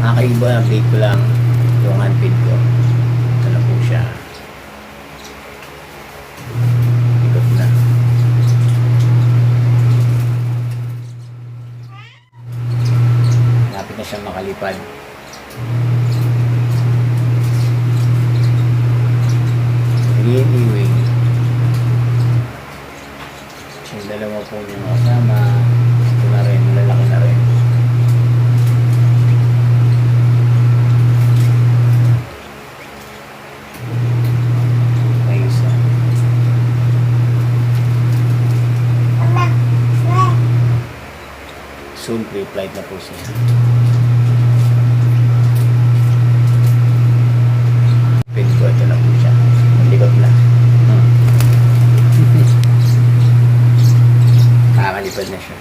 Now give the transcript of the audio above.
Nakakaiba, update ko lang yung handfeed ko. Ito na po siya. Ikot na. Lapit na siyang makalipad. Iwi. Yung dalawa po yung kasama. Ito na rin, lalaki na rin. Soon pre-flight na po siya. Pin ko, ito na po siya. Malikot na. Nakakalipad na siya.